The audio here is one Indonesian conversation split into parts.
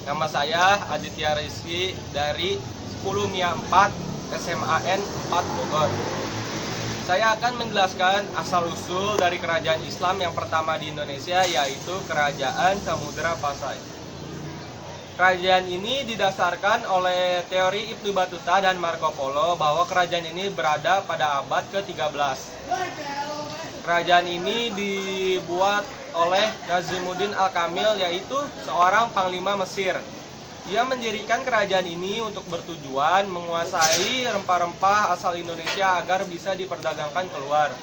Nama saya Aditya Rizky dari 10 MIA 4 SMAN 4 Bogor. Saya akan menjelaskan asal-usul dari kerajaan Islam yang pertama di Indonesia, yaitu Kerajaan Samudra Pasai. Kerajaan ini didasarkan oleh teori Ibnu Battuta dan Marco Polo bahwa kerajaan ini berada pada abad ke-13. Kerajaan ini dibuat oleh Nazimuddin Al-Kamil, yaitu seorang panglima Mesir. Ia mendirikan kerajaan ini untuk bertujuan menguasai rempah-rempah asal Indonesia agar bisa diperdagangkan keluar.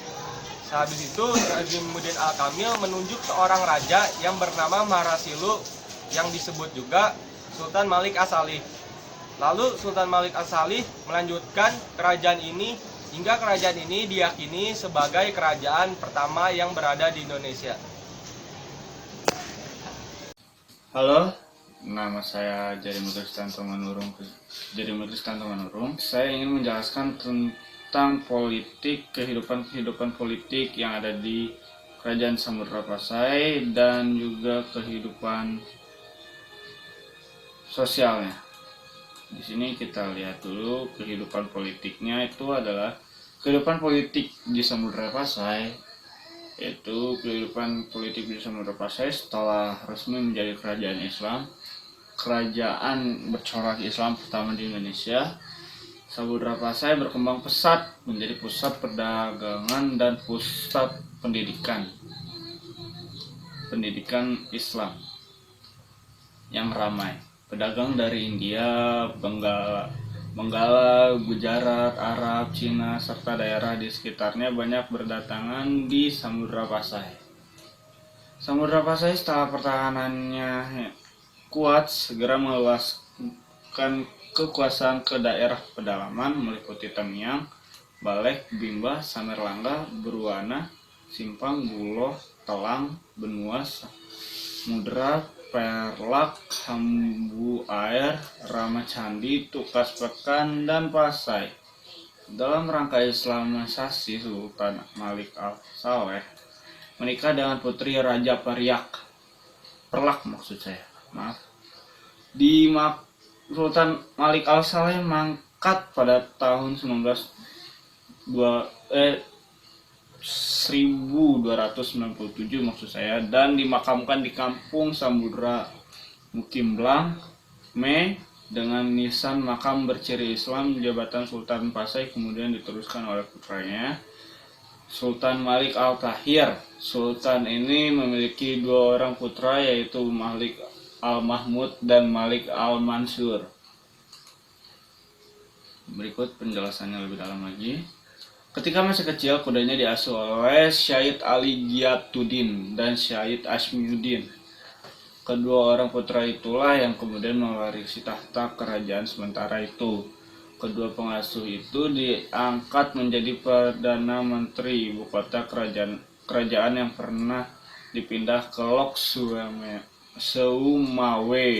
Sehabis itu, Nazimuddin Al-Kamil menunjuk seorang raja yang bernama Marasilu, yang disebut juga Sultan Malik As-Salih. Lalu Sultan Malik As-Salih melanjutkan kerajaan ini hingga kerajaan ini diyakini sebagai kerajaan pertama yang berada di Indonesia. Halo, nama saya Jeremy Kristanto Manurung. Saya ingin menjelaskan tentang kehidupan politik yang ada di Kerajaan Samudra Pasai dan juga kehidupan sosialnya. Di sini kita lihat dulu kehidupan politiknya. Itu adalah kehidupan politik di Samudra Pasai, yaitu kehidupan politik di Samudra Pasai setelah resmi menjadi kerajaan Islam, kerajaan bercorak Islam pertama di Indonesia. Samudra Pasai berkembang pesat menjadi pusat perdagangan dan pusat pendidikan Islam yang ramai. Pedagang dari India, Benggala, Gujarat, Arab, Cina, serta daerah di sekitarnya banyak berdatangan di Samudra Pasai. Samudra Pasai setelah pertahanannya kuat segera meluaskan kekuasaan ke daerah pedalaman meliputi Tamiang, Balek, Bimba, Samerlangga, Beruana, Simpang, Buloh, Telang, Benua, Samudra, Perlak, Hambu Air, Ramacandi, Tukas Pekan, dan Pasai. Dalam rangka Islamisasi, Sultan Malik Al-Saleh menikah dengan putri Raja Perlak. Sultan Malik Al-Saleh mangkat pada tahun 1297 dan dimakamkan di Kampung Samudra Mukimblang dengan nisan makam berciri Islam. Jabatan Sultan Pasai kemudian diteruskan oleh putranya Sultan Malik Al-Tahir. Sultan ini memiliki dua orang putra, yaitu Malik Al-Mahmud dan Malik Al-Mansur. Berikut penjelasannya lebih dalam lagi. Ketika masih kecil, kudanya diasuh oleh Syahid Ali Giyatuddin dan Syahid Asmiuddin. Kedua orang putra itulah yang kemudian mewarisi tahta kerajaan sementara itu. Kedua pengasuh itu diangkat menjadi Perdana Menteri ibu kota kerajaan yang pernah dipindah ke Lok Sumawe.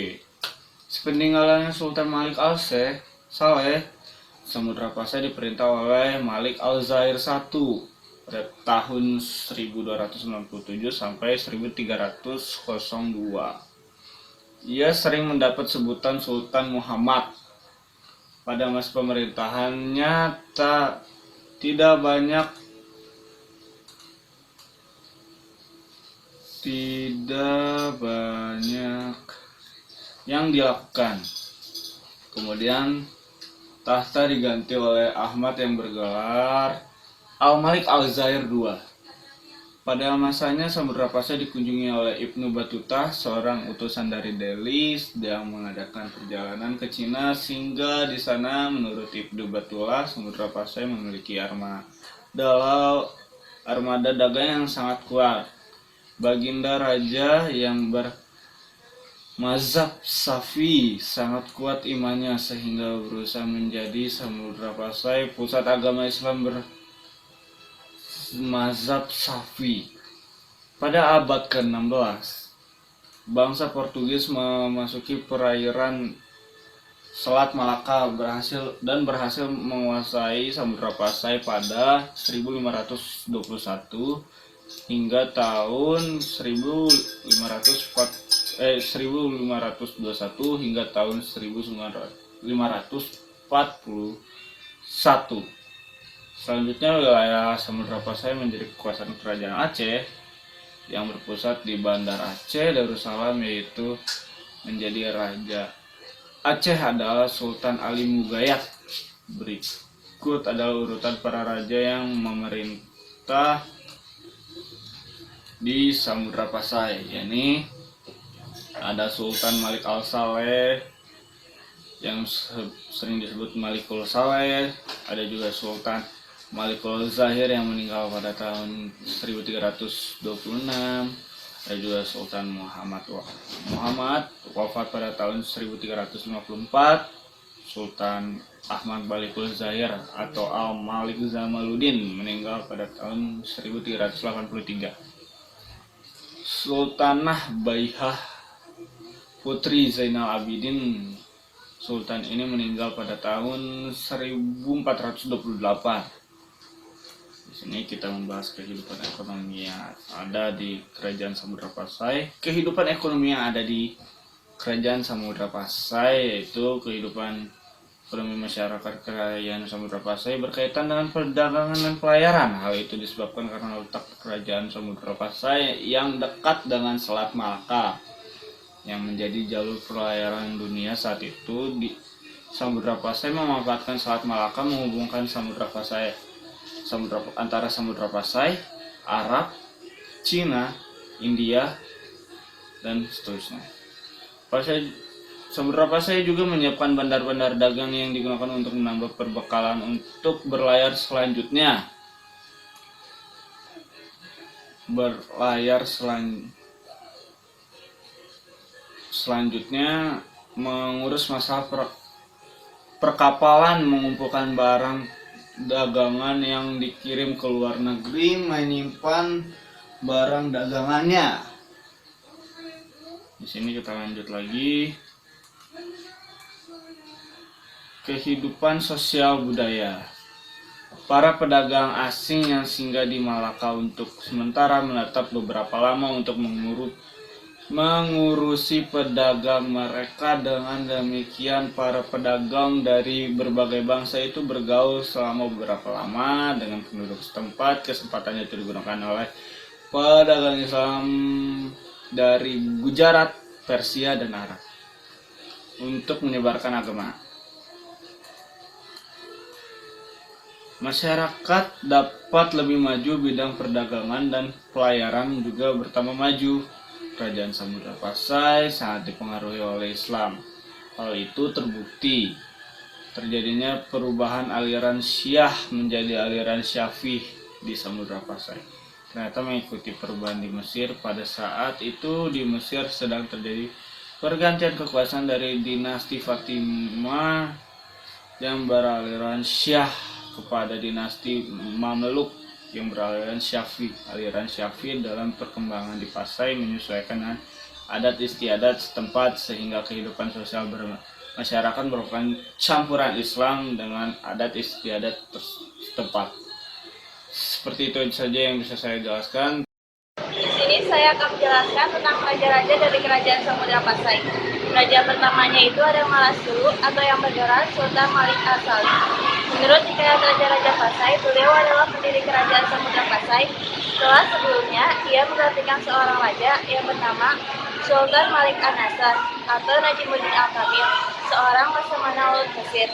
Sepeninggalan Sultan Malik Al-Saleh, Samudra Pasai diperintah oleh Malik Al-Zahir I pada tahun 1297 sampai 1302. Ia sering mendapat sebutan Sultan Muhammad. Pada masa pemerintahannya tidak banyak yang dilakukan. Kemudian tahta diganti oleh Ahmad yang bergelar Al-Malik Al-Zahir II. Pada masanya Samudra Pasai dikunjungi oleh Ibnu Battuta, seorang utusan dari Delhi yang mengadakan perjalanan ke Cina, sehingga di sana menurut Ibnu Battuta Samudra Pasai memiliki armada dagang yang sangat kuat. Baginda Raja yang bermazhab Syafi'i sangat kuat imannya sehingga berusaha menjadi Samudra Pasai pusat agama Islam bermazhab Syafi'i. Pada abad ke-16, bangsa Portugis memasuki perairan Selat Malaka berhasil menguasai Samudra Pasai pada 1521 hingga tahun 1521 hingga tahun 1541. Selanjutnya wilayah Samudra Pasai menjadi kekuasaan kerajaan Aceh yang berpusat di Bandar Aceh Darussalam, yaitu menjadi Raja Aceh adalah Sultan Ali Mugayat. Berikut adalah urutan para raja yang memerintah di Samudra Pasai, yakni ada Sultan Malik Al-Saleh yang sering disebut Malikul Saleh, ada juga Sultan Malikul Zahir yang meninggal pada tahun 1326, ada juga Sultan Muhammad wafat pada tahun 1354, Sultan Ahmad Malikul Zahir atau Al-Malik Zamaluddin meninggal pada tahun 1383. Sultanah Baihah Putri Zainal Abidin, Sultan ini meninggal pada tahun 1428. Di sini kita membahas kehidupan ekonomi yang ada di Kerajaan Samudra Pasai. Kehidupan ekonomi yang ada di Kerajaan Samudra Pasai yaitu kehidupan ekonomi masyarakat Kerajaan Samudra Pasai berkaitan dengan perdagangan dan pelayaran. Hal itu disebabkan karena letak Kerajaan Samudra Pasai yang dekat dengan Selat Malaka yang menjadi jalur pelayaran dunia saat itu. Di Samudra Pasai memanfaatkan Selat Malaka menghubungkan antara Samudra Pasai, Arab, Cina, India, dan seterusnya. Samudra Pasai juga menyiapkan bandar-bandar dagang yang digunakan untuk menambah perbekalan untuk berlayar selanjutnya. Selanjutnya mengurus masalah perkapalan, mengumpulkan barang dagangan yang dikirim ke luar negeri, menyimpan barang dagangannya. Di sini kita lanjut lagi. Kehidupan sosial budaya. Para pedagang asing yang singgah di Malaka untuk sementara menetap beberapa lama untuk mengurusi pedagang mereka. Dengan demikian para pedagang dari berbagai bangsa itu bergaul selama beberapa lama dengan penduduk setempat. Kesempatannya itu digunakan oleh pedagang Islam dari Gujarat, Persia, dan Arab untuk menyebarkan agama. Masyarakat dapat lebih maju bidang perdagangan dan pelayaran juga bertambah maju. Kerajaan Samudra Pasai sangat dipengaruhi oleh Islam. Hal itu terbukti terjadinya perubahan aliran Syiah menjadi aliran Syafi'i di Samudra Pasai. Ternyata mengikuti perubahan di Mesir. Pada saat itu di Mesir sedang terjadi pergantian kekuasaan dari dinasti Fatimah yang beraliran Syiah kepada dinasti Mameluk yang beraliran Syafi'i. Aliran Syafi'i dalam perkembangan di Pasai menyesuaikan dengan adat istiadat setempat sehingga kehidupan sosial masyarakat merupakan campuran Islam dengan adat istiadat setempat. Seperti itu saja yang bisa saya jelaskan. Di sini saya akan menjelaskan tentang raja-raja dari Kerajaan Samudra Pasai. Raja pertamanya itu ada Malasulu atau yang bergerak Sultan Malik Al-Saleh. Menurut hikayat raja-raja Pasai, beliau adalah pendiri Kerajaan Samudra Pasai. Setelah sebelumnya, ia menggantikan seorang raja yang bernama Sultan Malik An-Nasr atau Najimuddin Al-Kamil, seorang laksamana laut Mesir.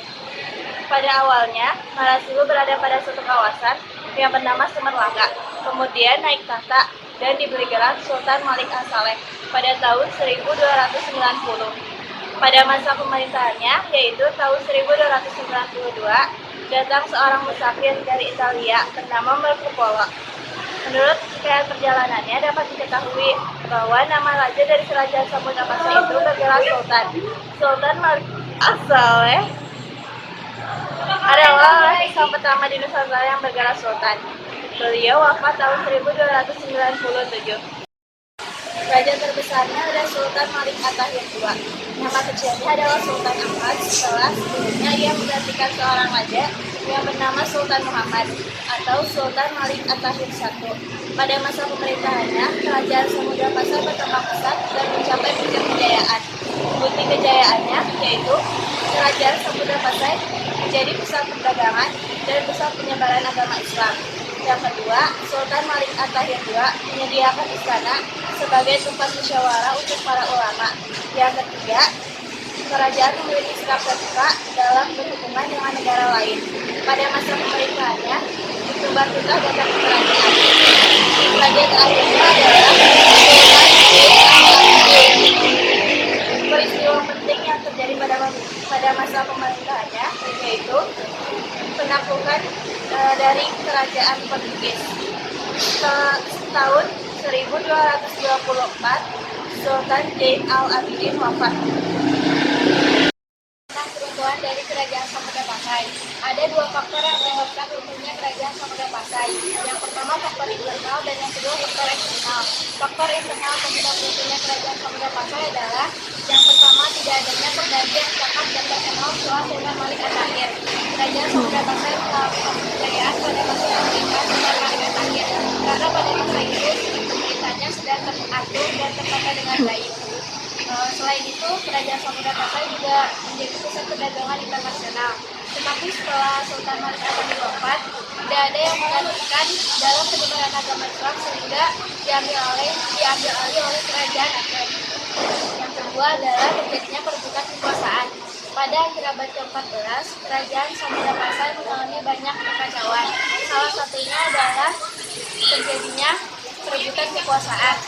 Pada awalnya, Malasulu berada pada suatu kawasan yang bernama Semerlangga, kemudian naik tahta dan diberi gelar Sultan Malik Al-Saleh pada tahun 1290. Pada masa pemerintahannya, yaitu tahun 1292, datang seorang musafir dari Italia bernama Marco Polo. Menurut hikayat perjalanannya dapat diketahui bahwa nama raja dari Kerajaan Samudra Pasai itu bergelar Sultan. Sultan Malik Al-Saleh adalah Islam pertama di Nusantara yang bergelar Sultan. Beliau wafat tahun 1297. Raja terbesarnya adalah Sultan Malik At-Tahir II. Nama kecilnya adalah Sultan Ahmad. Setelah sebelumnya ia menggantikan seorang raja yang bernama Sultan Muhammad atau Sultan Malik At-Tahir I. Pada masa pemerintahannya, kerajaan Samudra Pasai berkembang pesat dan mencapai puncak kejayaan. Bukti kejayaannya yaitu kerajaan Samudra Pasai menjadi pusat perdagangan dan pusat penyebaran agama Islam. Yang kedua, Sultan Malik At-Tahir II menyediakan istana sebagai tempat musyawarah untuk para ulama. Yang ketiga, kerajaan memiliki sikap terbuka dalam berhubungan dengan negara lain. Pada masa pemerintahannya, ditumbar-tunggal datang ke kerajaan. Raja terakhirnya adalah Sultan Peristiwa penting yang terjadi pada masa pemerintahannya yaitu penaklukan dari kerajaan Portugis. Tahun 1224, Sultan Zain al-Abidin wafat. Tentang keruntuhan dari kerajaan Samudra Pasai. Ada dua faktor yang menyebabkan runtuhnya kerajaan Samudra Pasai. Yang pertama faktor internal dan yang kedua faktor eksternal. Faktor internal penyebab runtuhnya kerajaan Samudra Pasai adalah yang pertama tidak adanya perjanjian cakap dan terkenal soal Sultan Malik At-Tahir. Kerajaan Samudra Pasai melakukan kejayaan pada masa pemerintahan Sultan Malik At-Tahir karena pada masa itu pemerintahnya sudah teratur dan tertata dengan baik. Selain itu, kerajaan Samudra Pasai juga menjadi pusat perdagangan internasional. Tetapi setelah Sultan Malik At-Tahir wafat, tidak ada yang menggantikan dalam penyebaran agama Islam sehingga diambil alih oleh kerajaan Aceh. Yang kedua adalah terjadinya perebutan kekuasaan. Pada akhir abad ke-14, kerajaan Samudra Pasai mengalami banyak kekacauan. Salah satunya adalah terjadinya perebutan kekuasaan.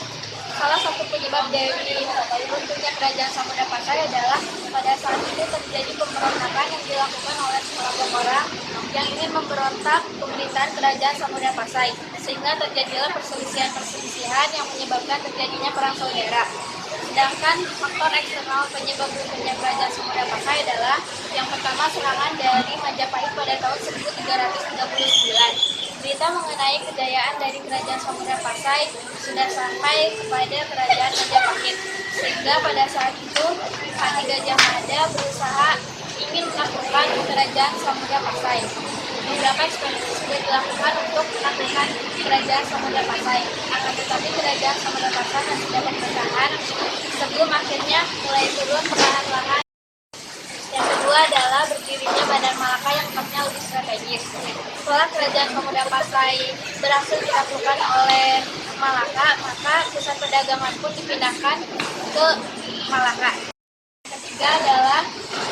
Salah satu penyebab dari runtuhnya kerajaan Samudra Pasai adalah pada saat itu terjadi pemberontakan yang dilakukan oleh sekelompok orang yang ingin memberontak pemerintahan kerajaan Samudra Pasai, sehingga terjadilah perselisihan yang menyebabkan terjadinya perang saudara. Sedangkan faktor eksternal penyebab runtuhnya kerajaan Samudra Pasai adalah yang pertama serangan dari Majapahit pada tahun 1339. Berita mengenai kejayaan dari kerajaan Samudra Pasai sudah sampai kepada kerajaan Majapahit, sehingga pada saat itu Ki Gajah Mada berusaha ingin menaklukkan kerajaan Samudra Pasai. Beberapa ekspedisi sudah dilakukan untuk menaklukkan kerajaan Samudra Pasai, akan tetapi kerajaan Samudra Pasai masih dapat bertahan sebelum akhirnya mulai turun perlahan-lahan. Yang kedua adalah berdirinya Badan Malaka yang tempatnya lebih strategis. Setelah kerajaan Samudra Pasai berhasil ditaklukkan oleh Malaka, maka pusat perdagangan pun dipindahkan ke Malaka. Ketiga adalah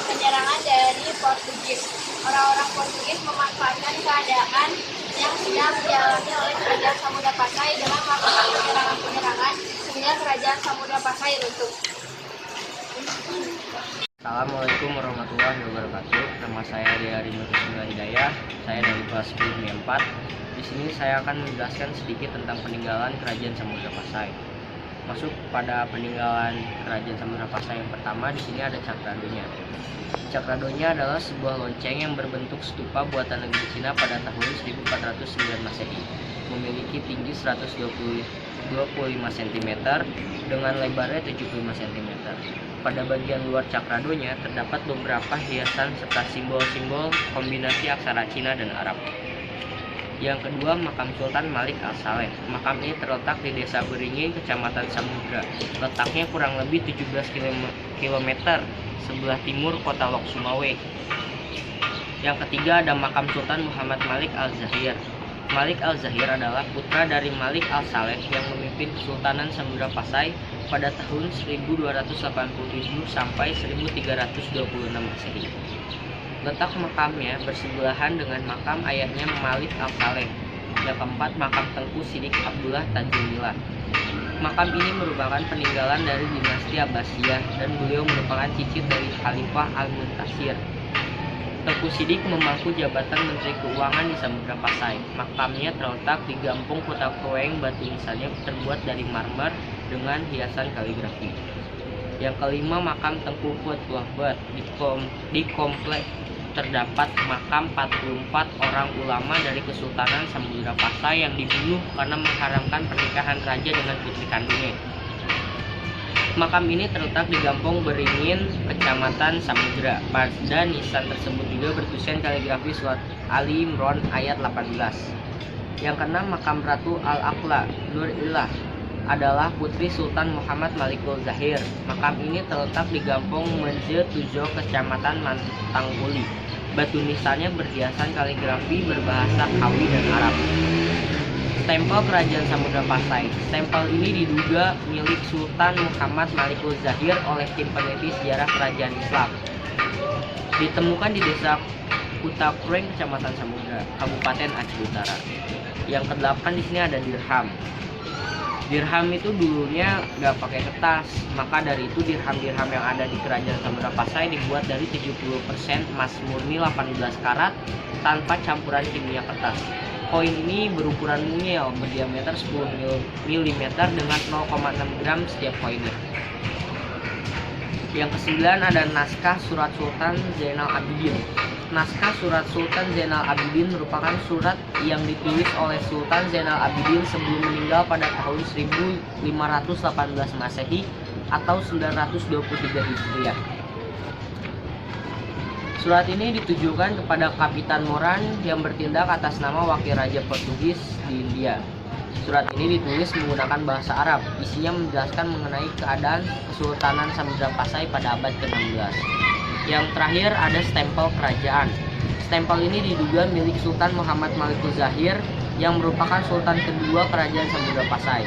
penyerangan dari Portugis. Orang-orang Portugis memanfaatkan keadaan yang sedang dialami oleh kerajaan Samudra Pasai dengan melakukan penyerangan sehingga kerajaan Samudra Pasai runtuh. Assalamualaikum warahmatullahi wabarakatuh. Nama saya Deari Nurul Hidayah. Saya dari kelas 10 4. Di sini saya akan menjelaskan sedikit tentang peninggalan Kerajaan Samudra Pasai. Masuk pada peninggalan Kerajaan Samudra Pasai yang pertama, di sini ada Cakradonya. Cakradonya adalah sebuah lonceng yang berbentuk stupa buatan negeri Cina pada tahun 1409 Masehi. Memiliki tinggi 125 cm dengan lebarnya 75 cm. Pada bagian luar cakradonya terdapat beberapa hiasan serta simbol-simbol kombinasi aksara Cina dan Arab. Yang kedua, makam Sultan Malik Al-Saleh. Makam ini terletak di Desa Beringin, Kecamatan Samudra. Letaknya kurang lebih 17 km sebelah timur kota Lok Sumawe. Yang ketiga ada makam Sultan Muhammad Malik Al-Zahir. Malik Al-Zahir adalah putra dari Malik Al-Saleh yang memimpin Kesultanan Samudra Pasai pada tahun 1287 sampai 1326 Masehi. Letak makamnya bersebelahan dengan makam ayahnya Malik Al-Saleh. Yang keempat, makam Tengku Sidik Abdullah Tajumillah. Makam ini merupakan peninggalan dari dinasti Abbasiyah dan beliau merupakan cicit dari Khalifah Al-Muntasir. Tengku Sidik memangku jabatan Menteri Keuangan di Samudra Pasai. Makamnya terletak di Gampung Kota Kroeng, batu nisannya terbuat dari marmer dengan hiasan kaligrafi. Yang kelima, makam Tengku Fuad Wahbat. Di komplek terdapat makam 44 orang ulama dari Kesultanan Samudra Pasai yang dibunuh karena mengharamkan pernikahan raja dengan putri kandungnya. Makam ini terletak di Gampong Beringin, Kecamatan Samudra. Pada nisan tersebut juga bertuliskan kaligrafi surat Ali Imran ayat 18. Yang keenam, makam Ratu Al-Aqla Nur-Illah adalah putri Sultan Muhammad Malikul Zahir. Makam ini terletak di Gampong Menje Tujo, Kecamatan Mantangkuli. Batu nisannya berhiasan kaligrafi berbahasa Kawi dan Arab. Stempel Kerajaan Samudra Pasai. Stempel ini diduga milik Sultan Muhammad Malikul Zahir oleh tim peneliti sejarah kerajaan Islam. Ditemukan di desa Kutakreng, Kecamatan Samudra, Kabupaten Aceh Utara. Yang kedelapan di sini ada dirham. Dirham itu dulunya nggak pakai kertas, maka dari itu dirham-dirham yang ada di Kerajaan Samudra Pasai dibuat dari 70% emas murni 18 karat tanpa campuran kimia kertas. Koin ini berukuran mungil, berdiameter 10 mm dengan 0,6 gram setiap koinnya. Yang kesembilan ada naskah Surat Sultan Zainal Abidin. Naskah Surat Sultan Zainal Abidin merupakan surat yang ditulis oleh Sultan Zainal Abidin sebelum meninggal pada tahun 1518 Masehi atau 923 Hijriah. Surat ini ditujukan kepada Kapitan Moran yang bertindak atas nama Wakil Raja Portugis di India. Surat ini ditulis menggunakan bahasa Arab. Isinya menjelaskan mengenai keadaan Kesultanan Samudra Pasai pada abad ke-16. Yang terakhir ada stempel kerajaan. Stempel ini diduga milik Sultan Muhammad Malikul Zahir yang merupakan Sultan kedua Kerajaan Samudra Pasai.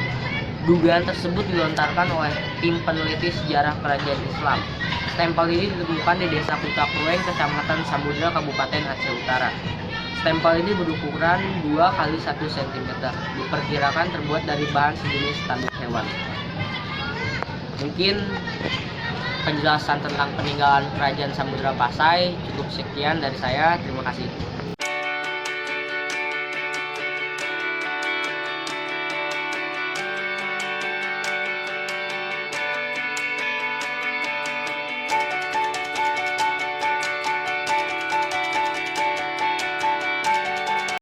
Dugaan tersebut dilontarkan oleh tim peneliti sejarah kerajaan Islam. Stempel ini ditemukan di desa Kutakreng, Kecamatan Samudra, Kabupaten Aceh Utara. Stempel ini berukuran 2 x 1 cm. Diperkirakan terbuat dari bahan sejenis tanduk hewan. Mungkin penjelasan tentang peninggalan Kerajaan Samudra Pasai cukup sekian dari saya. Terima kasih.